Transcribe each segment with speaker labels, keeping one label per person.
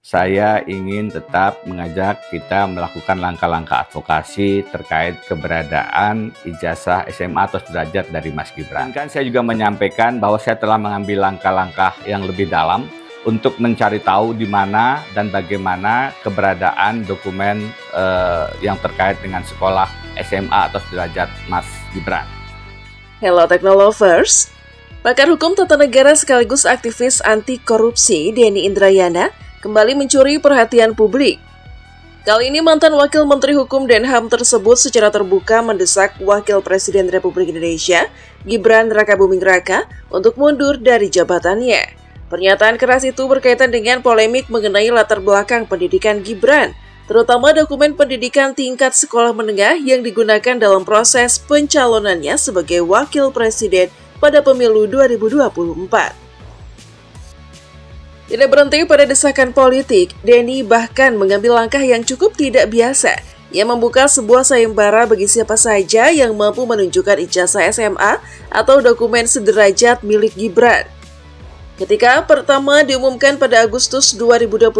Speaker 1: saya ingin tetap mengajak kita melakukan langkah-langkah advokasi terkait keberadaan ijazah SMA atau sederajat dari Mas Gibran. Kan saya juga menyampaikan bahwa saya telah mengambil langkah-langkah yang lebih dalam untuk mencari tahu di mana dan bagaimana keberadaan dokumen yang terkait dengan sekolah SMA atau sederajat Mas Gibran.
Speaker 2: Hello Technolovers, pakar hukum tata negara sekaligus aktivis anti korupsi Denny Indrayana kembali mencuri perhatian publik. Kali ini mantan Wakil Menteri Hukum dan HAM tersebut secara terbuka mendesak Wakil Presiden Republik Indonesia, Gibran Rakabuming Raka, untuk mundur dari jabatannya. Pernyataan keras itu berkaitan dengan polemik mengenai latar belakang pendidikan Gibran, terutama dokumen pendidikan tingkat sekolah menengah yang digunakan dalam proses pencalonannya sebagai Wakil Presiden pada pemilu 2024. Tidak berhenti pada desakan politik, Denny bahkan mengambil langkah yang cukup tidak biasa. Ia membuka sebuah sayembara bagi siapa saja yang mampu menunjukkan ijazah SMA atau dokumen sederajat milik Gibran. Ketika pertama diumumkan pada Agustus 2026,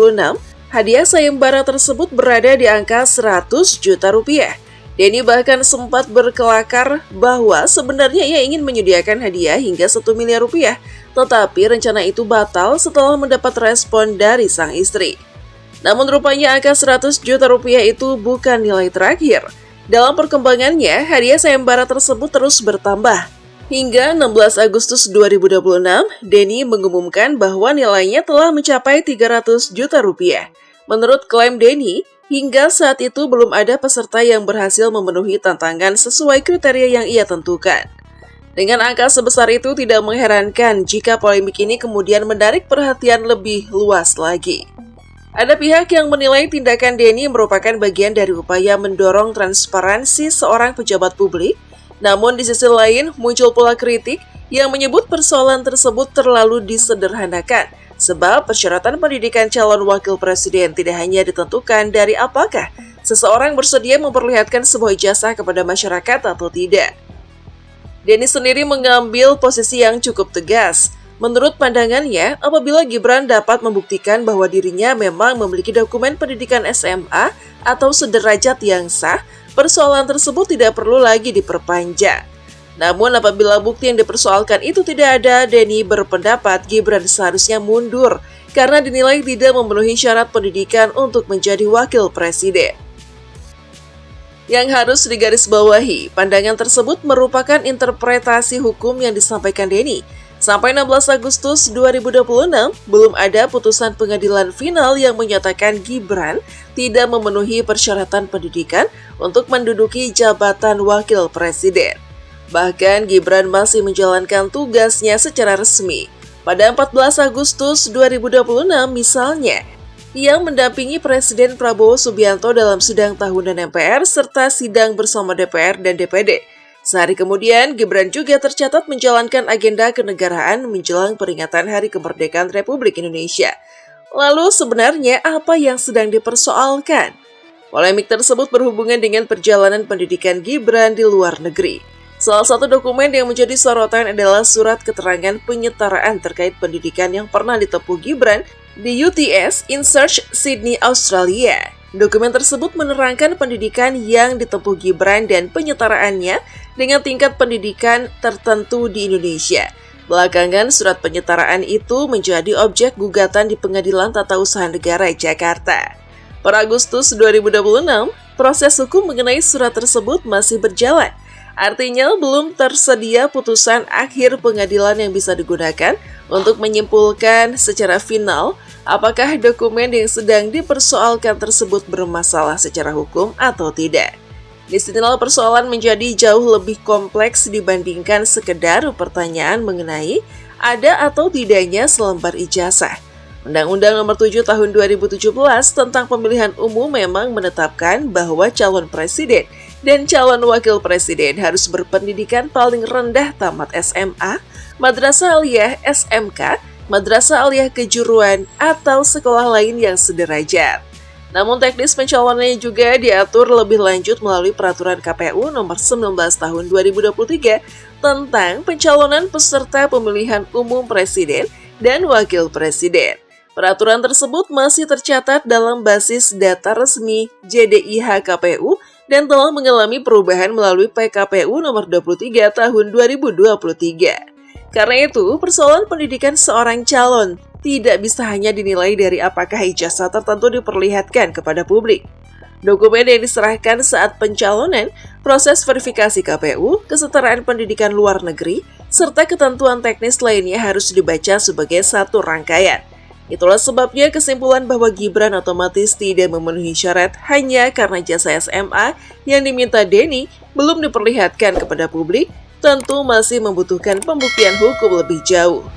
Speaker 2: hadiah sayembara tersebut berada di angka 100 juta rupiah. Denny bahkan sempat berkelakar bahwa sebenarnya ia ingin menyediakan hadiah hingga 1 miliar rupiah, tetapi rencana itu batal setelah mendapat respon dari sang istri. Namun rupanya angka 100 juta rupiah itu bukan nilai terakhir. Dalam perkembangannya, hadiah sayembara tersebut terus bertambah. Hingga 16 Agustus 2026, Denny mengumumkan bahwa nilainya telah mencapai 300 juta rupiah. Menurut klaim Denny, hingga saat itu belum ada peserta yang berhasil memenuhi tantangan sesuai kriteria yang ia tentukan. Dengan angka sebesar itu tidak mengherankan jika polemik ini kemudian menarik perhatian lebih luas lagi. Ada pihak yang menilai tindakan Denny merupakan bagian dari upaya mendorong transparansi seorang pejabat publik, namun di sisi lain muncul pula kritik yang menyebut persoalan tersebut terlalu disederhanakan. Sebab persyaratan pendidikan calon wakil presiden tidak hanya ditentukan dari apakah seseorang bersedia memperlihatkan sebuah ijazah kepada masyarakat atau tidak. Denny sendiri mengambil posisi yang cukup tegas. Menurut pandangannya, apabila Gibran dapat membuktikan bahwa dirinya memang memiliki dokumen pendidikan SMA atau sederajat yang sah, persoalan tersebut tidak perlu lagi diperpanjang. Namun apabila bukti yang dipersoalkan itu tidak ada, Denny berpendapat Gibran seharusnya mundur karena dinilai tidak memenuhi syarat pendidikan untuk menjadi wakil presiden. Yang harus digarisbawahi, pandangan tersebut merupakan interpretasi hukum yang disampaikan Denny. Sampai 16 Agustus 2026, belum ada putusan pengadilan final yang menyatakan Gibran tidak memenuhi persyaratan pendidikan untuk menduduki jabatan wakil presiden. Bahkan Gibran masih menjalankan tugasnya secara resmi. Pada 14 Agustus 2026 misalnya, ia mendampingi Presiden Prabowo Subianto dalam sidang tahunan MPR serta sidang bersama DPR dan DPD. Sehari kemudian, Gibran juga tercatat menjalankan agenda kenegaraan menjelang peringatan Hari Kemerdekaan Republik Indonesia. Lalu sebenarnya apa yang sedang dipersoalkan? Polemik tersebut berhubungan dengan perjalanan pendidikan Gibran di luar negeri. Salah satu dokumen yang menjadi sorotan adalah surat keterangan penyetaraan terkait pendidikan yang pernah ditempuh Gibran di UTS in Search Sydney, Australia. Dokumen tersebut menerangkan pendidikan yang ditempuh Gibran dan penyetaraannya dengan tingkat pendidikan tertentu di Indonesia. Belakangan, surat penyetaraan itu menjadi objek gugatan di Pengadilan Tata Usaha Negara Jakarta. Per Agustus 2026, proses hukum mengenai surat tersebut masih berjalan. Artinya belum tersedia putusan akhir pengadilan yang bisa digunakan untuk menyimpulkan secara final apakah dokumen yang sedang dipersoalkan tersebut bermasalah secara hukum atau tidak. Disinilah persoalan menjadi jauh lebih kompleks dibandingkan sekedar pertanyaan mengenai ada atau tidaknya selembar ijazah. Undang-Undang Nomor 7 Tahun 2017 tentang Pemilihan Umum memang menetapkan bahwa calon presiden dan calon wakil presiden harus berpendidikan paling rendah tamat SMA, madrasah aliyah SMK, madrasah aliyah kejuruan, atau sekolah lain yang sederajat. Namun teknis pencalonannya juga diatur lebih lanjut melalui Peraturan KPU Nomor 19 Tahun 2023 tentang pencalonan peserta pemilihan umum presiden dan wakil presiden. Peraturan tersebut masih tercatat dalam basis data resmi JDIH KPU dan telah mengalami perubahan melalui PKPU nomor 23 tahun 2023. Karena itu, persoalan pendidikan seorang calon tidak bisa hanya dinilai dari apakah ijazah tertentu diperlihatkan kepada publik. Dokumen yang diserahkan saat pencalonan, proses verifikasi KPU, kesetaraan pendidikan luar negeri, serta ketentuan teknis lainnya harus dibaca sebagai satu rangkaian. Itulah sebabnya kesimpulan bahwa Gibran otomatis tidak memenuhi syarat hanya karena jasa SMA yang diminta Denny belum diperlihatkan kepada publik, tentu masih membutuhkan pembuktian hukum lebih jauh.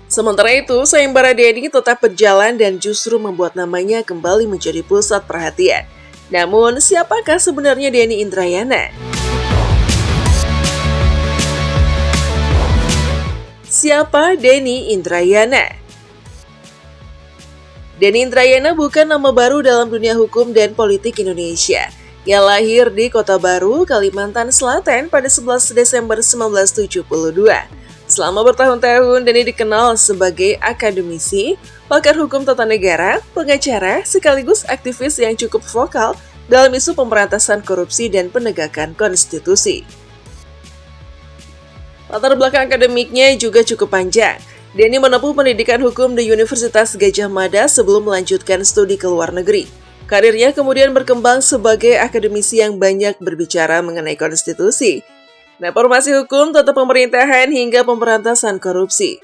Speaker 2: Sementara itu, sayembara Denny tetap berjalan dan justru membuat namanya kembali menjadi pusat perhatian. Namun, siapakah sebenarnya Denny Indrayana? Siapa Denny Indrayana? Denny Indrayana bukan nama baru dalam dunia hukum dan politik Indonesia. Ia lahir di Kota Baru, Kalimantan Selatan pada 11 Desember 1972. Selama bertahun-tahun, Denny dikenal sebagai akademisi, pakar hukum tata negara, pengacara, sekaligus aktivis yang cukup vokal dalam isu pemberantasan korupsi dan penegakan konstitusi. Latar belakang akademiknya juga cukup panjang. Denny menempuh pendidikan hukum di Universitas Gadjah Mada sebelum melanjutkan studi ke luar negeri. Karirnya kemudian berkembang sebagai akademisi yang banyak berbicara mengenai konstitusi, reformasi hukum, tata pemerintahan, hingga pemberantasan korupsi.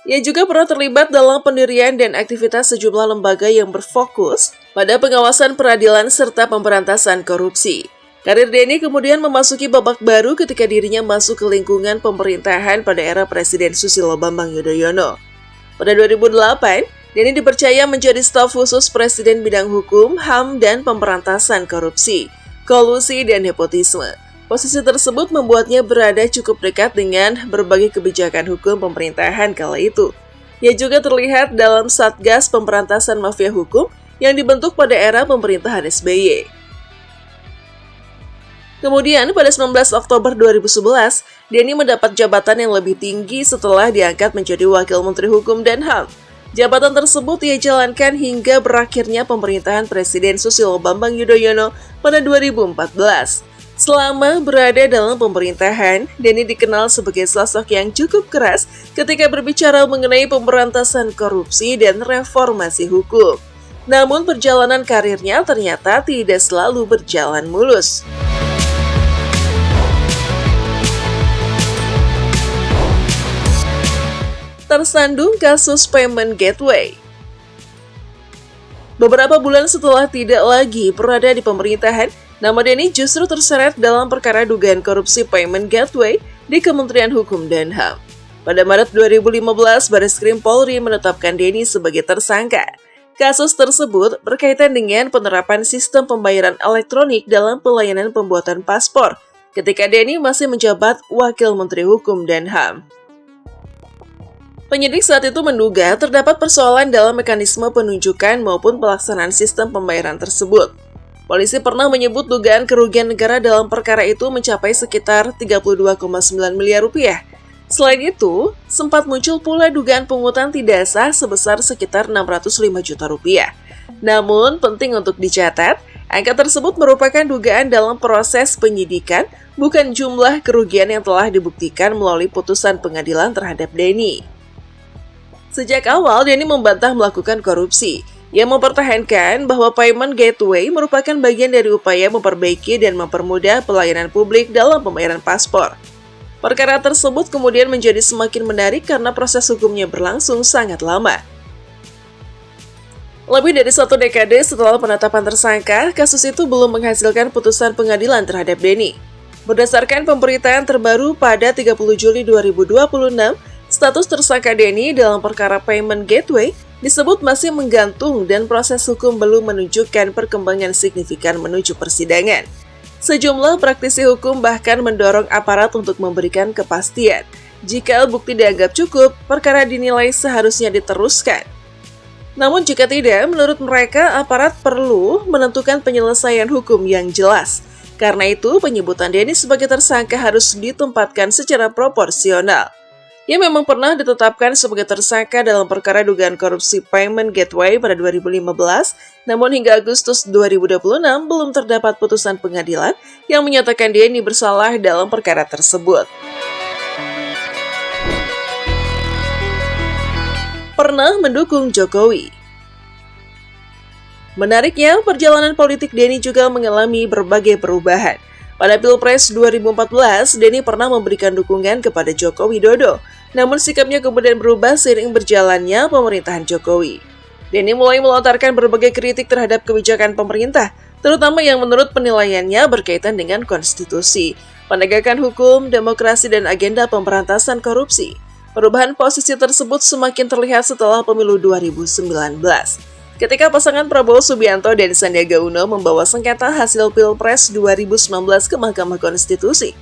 Speaker 2: Ia juga pernah terlibat dalam pendirian dan aktivitas sejumlah lembaga yang berfokus pada pengawasan peradilan serta pemberantasan korupsi. Karir Denny kemudian memasuki babak baru ketika dirinya masuk ke lingkungan pemerintahan pada era Presiden Susilo Bambang Yudhoyono. Pada 2008, Denny dipercaya menjadi staf khusus Presiden bidang hukum, HAM, dan pemberantasan korupsi, kolusi, dan nepotisme. Posisi tersebut membuatnya berada cukup dekat dengan berbagai kebijakan hukum pemerintahan kala itu. Ia juga terlihat dalam Satgas Pemberantasan Mafia Hukum yang dibentuk pada era pemerintahan SBY. Kemudian pada 19 Oktober 2011, Denny mendapat jabatan yang lebih tinggi setelah diangkat menjadi Wakil Menteri Hukum dan HAM. Jabatan tersebut ia jalankan hingga berakhirnya pemerintahan Presiden Susilo Bambang Yudhoyono pada 2014. Selama berada dalam pemerintahan, Denny dikenal sebagai sosok yang cukup keras ketika berbicara mengenai pemberantasan korupsi dan reformasi hukum. Namun perjalanan karirnya ternyata tidak selalu berjalan mulus. Tersandung kasus payment gateway. Beberapa bulan setelah tidak lagi berada di pemerintahan, nama Denny justru terseret dalam perkara dugaan korupsi payment gateway di Kementerian Hukum dan HAM. Pada Maret 2015, Bareskrim Polri menetapkan Denny sebagai tersangka. Kasus tersebut berkaitan dengan penerapan sistem pembayaran elektronik dalam pelayanan pembuatan paspor ketika Denny masih menjabat Wakil Menteri Hukum dan HAM. Penyidik saat itu menduga terdapat persoalan dalam mekanisme penunjukan maupun pelaksanaan sistem pembayaran tersebut. Polisi pernah menyebut dugaan kerugian negara dalam perkara itu mencapai sekitar 32,9 miliar rupiah. Selain itu, sempat muncul pula dugaan pungutan tidak sah sebesar sekitar 605 juta rupiah. Namun, penting untuk dicatat, angka tersebut merupakan dugaan dalam proses penyidikan, bukan jumlah kerugian yang telah dibuktikan melalui putusan pengadilan terhadap Denny. Sejak awal, Denny membantah melakukan korupsi. Ia mempertahankan bahwa payment gateway merupakan bagian dari upaya memperbaiki dan mempermudah pelayanan publik dalam pembayaran paspor. Perkara tersebut kemudian menjadi semakin menarik karena proses hukumnya berlangsung sangat lama. Lebih dari 1 dekade setelah penetapan tersangka, kasus itu belum menghasilkan putusan pengadilan terhadap Denny. Berdasarkan pemberitaan terbaru pada 30 Juli 2026, status tersangka Denny dalam perkara payment gateway disebut masih menggantung dan proses hukum belum menunjukkan perkembangan signifikan menuju persidangan. Sejumlah praktisi hukum bahkan mendorong aparat untuk memberikan kepastian. Jika bukti dianggap cukup, perkara dinilai seharusnya diteruskan. Namun jika tidak, menurut mereka aparat perlu menentukan penyelesaian hukum yang jelas. Karena itu, penyebutan Denny sebagai tersangka harus ditempatkan secara proporsional. Ia memang pernah ditetapkan sebagai tersangka dalam perkara dugaan korupsi Payment Gateway pada 2015, namun hingga Agustus 2026 belum terdapat putusan pengadilan yang menyatakan Denny bersalah dalam perkara tersebut. Pernah mendukung Jokowi. Menariknya, perjalanan politik Denny juga mengalami berbagai perubahan. Pada Pilpres 2014, Denny pernah memberikan dukungan kepada Joko Widodo, namun sikapnya kemudian berubah seiring berjalannya pemerintahan Jokowi. Denny mulai melontarkan berbagai kritik terhadap kebijakan pemerintah, terutama yang menurut penilaiannya berkaitan dengan konstitusi, penegakan hukum, demokrasi, dan agenda pemberantasan korupsi. Perubahan posisi tersebut semakin terlihat setelah pemilu 2019. Ketika pasangan Prabowo Subianto dan Sandiaga Uno membawa sengketa hasil Pilpres 2019 ke Mahkamah Konstitusi,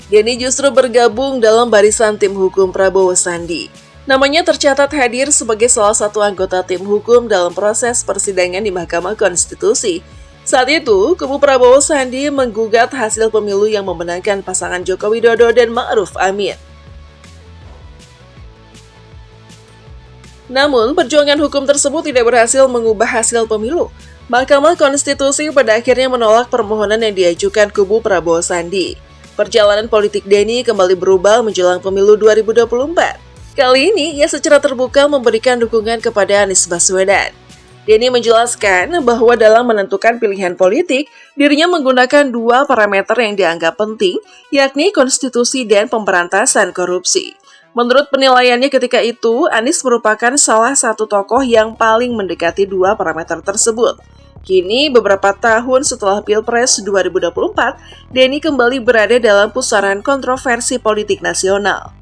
Speaker 2: Denny justru bergabung dalam barisan tim hukum Prabowo Sandi. Namanya tercatat hadir sebagai salah satu anggota tim hukum dalam proses persidangan di Mahkamah Konstitusi. Saat itu, kubu Prabowo Sandi menggugat hasil pemilu yang memenangkan pasangan Joko Widodo dan Ma'ruf Amin. Namun, perjuangan hukum tersebut tidak berhasil mengubah hasil pemilu. Mahkamah Konstitusi pada akhirnya menolak permohonan yang diajukan kubu Prabowo Sandi. Perjalanan politik Denny kembali berubah menjelang pemilu 2024. Kali ini, ia secara terbuka memberikan dukungan kepada Anies Baswedan. Denny menjelaskan bahwa dalam menentukan pilihan politik, dirinya menggunakan dua parameter yang dianggap penting, yakni konstitusi dan pemberantasan korupsi. Menurut penilaiannya ketika itu, Anies merupakan salah satu tokoh yang paling mendekati dua parameter tersebut. Kini, beberapa tahun setelah Pilpres 2024, Denny kembali berada dalam pusaran kontroversi politik nasional.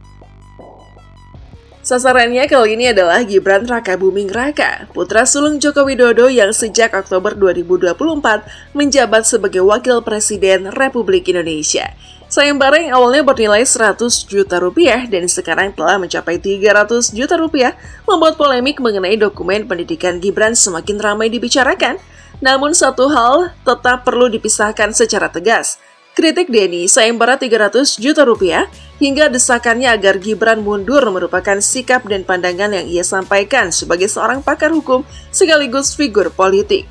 Speaker 2: Sasarannya kali ini adalah Gibran Rakabuming Raka, putra sulung Joko Widodo yang sejak Oktober 2024 menjabat sebagai Wakil Presiden Republik Indonesia. Sayembara yang awalnya bernilai 100 juta rupiah dan sekarang telah mencapai 300 juta rupiah membuat polemik mengenai dokumen pendidikan Gibran semakin ramai dibicarakan. Namun satu hal tetap perlu dipisahkan secara tegas. Kritik Denny sayembara 300 juta rupiah hingga desakannya agar Gibran mundur merupakan sikap dan pandangan yang ia sampaikan sebagai seorang pakar hukum sekaligus figur politik.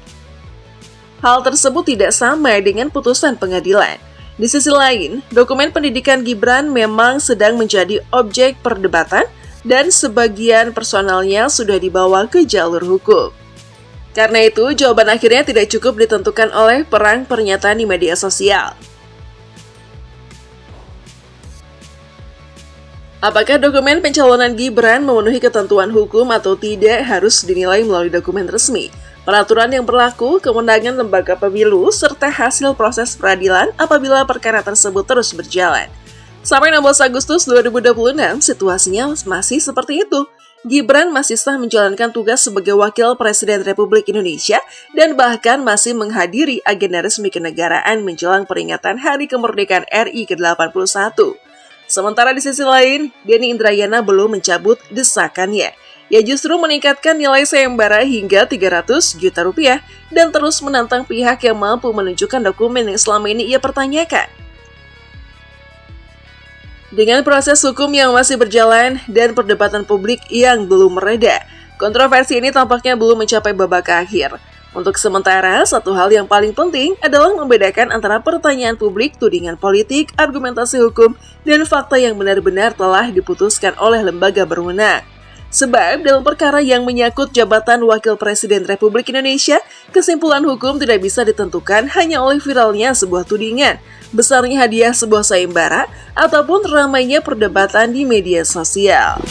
Speaker 2: Hal tersebut tidak sama dengan putusan pengadilan. Di sisi lain, dokumen pendidikan Gibran memang sedang menjadi objek perdebatan dan sebagian personalnya sudah dibawa ke jalur hukum. Karena itu, jawaban akhirnya tidak cukup ditentukan oleh perang pernyataan di media sosial. Apakah dokumen pencalonan Gibran memenuhi ketentuan hukum atau tidak harus dinilai melalui dokumen resmi, peraturan yang berlaku, kewenangan lembaga pemilu, serta hasil proses peradilan apabila perkara tersebut terus berjalan. Sampai 16 Agustus 2026, situasinya masih seperti itu. Gibran masih sah menjalankan tugas sebagai Wakil Presiden Republik Indonesia dan bahkan masih menghadiri agenda resmi kenegaraan menjelang peringatan Hari Kemerdekaan RI ke-81. Sementara di sisi lain, Denny Indrayana belum mencabut desakannya. Ia justru meningkatkan nilai sayembara hingga 300 juta rupiah dan terus menantang pihak yang mampu menunjukkan dokumen yang selama ini ia pertanyakan. Dengan proses hukum yang masih berjalan dan perdebatan publik yang belum mereda, kontroversi ini tampaknya belum mencapai babak akhir. Untuk sementara, satu hal yang paling penting adalah membedakan antara pertanyaan publik, tudingan politik, argumentasi hukum, dan fakta yang benar-benar telah diputuskan oleh lembaga berwenang. Sebab dalam perkara yang menyangkut jabatan Wakil Presiden Republik Indonesia, kesimpulan hukum tidak bisa ditentukan hanya oleh viralnya sebuah tudingan, besarnya hadiah sebuah sayembara, ataupun ramainya perdebatan di media sosial.